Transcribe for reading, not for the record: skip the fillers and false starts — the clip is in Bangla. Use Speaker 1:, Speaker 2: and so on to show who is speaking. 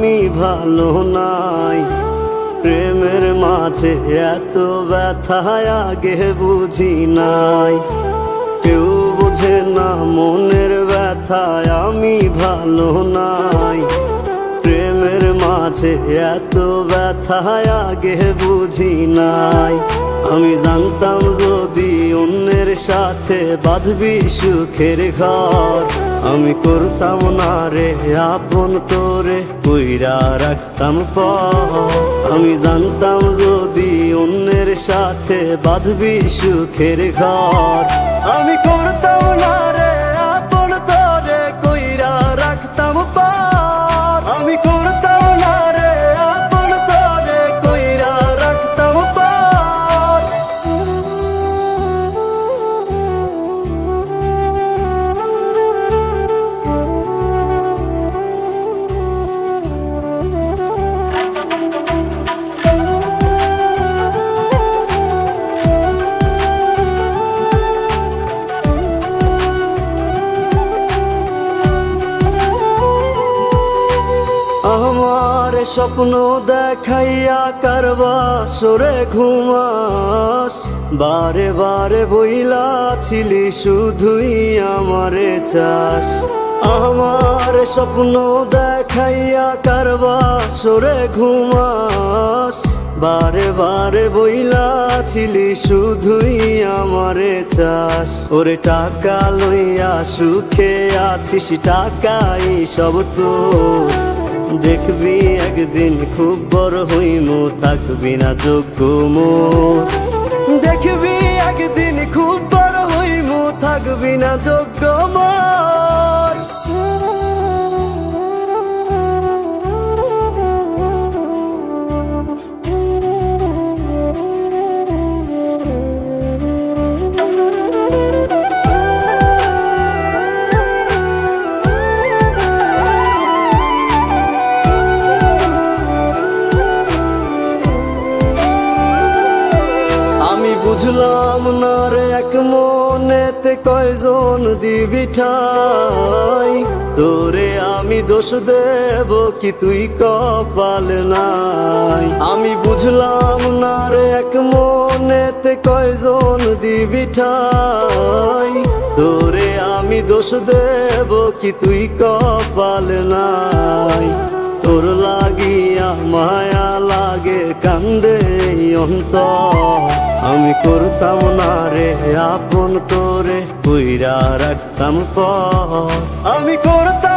Speaker 1: আমি ভালো নাই। প্রেমের মাঝে এত ব্যথা আগে বুঝি নাই। কেউ বোঝে না মনের ব্যথায় আমি ভালো নাই। প্রেমের মাঝে এত ব্যথা আগে বুঝি নাই। আমি জানতাম যদি অন্যের সাথে বাঁধবি সুখের ঘর, আমি করতাম না রে আপন তোরে কইরা রাখতাম পর। আমি জানতাম যদি অন্যের সাথে বাঁধবি সুখের ঘর, আমি করতাম না রে আপন তোরে কইরা রাখতাম পর। আমি করতাম না রে আপন তোরে কইরা রাখতাম পর। আমার স্বপ্ন দেখাইয়া কারবা সরে ঘুমাস, বারে বারে বইলা ছিলি শুধুই আমারে চাস। আমার স্বপ্ন দেখাইয়া কারবা সরে ঘুমাস, বারে বারে বইলা ছিলি শুধুই আমারে চাস। ওরে টাকা লইয়া সুখে আছিস, টাকাই সব তোর। দেখবি একদিন খুব বড় হইমু, থাকবি না যোগ্য মোর। দেখবি একদিন খুব বড় হইমু, থাকবি না যোগ্য মোর। বুঝলাম না রে এক মনেতে কয়জন দিবি ঠাই, তোরে আমি দোষ দেব কি তুই কপাল নাই। আমি বুঝলাম না রে এক মনেতে কয়জন দিবি ঠাই, তোরে আমি দোষ দেব কি তুই কপাল নাই। তোর লাগিয়া মায়া লাগে কান্দে অন্তর, আমি করতাম না রে আপন তোরে কইরা রাখতাম পর। আমি করতাম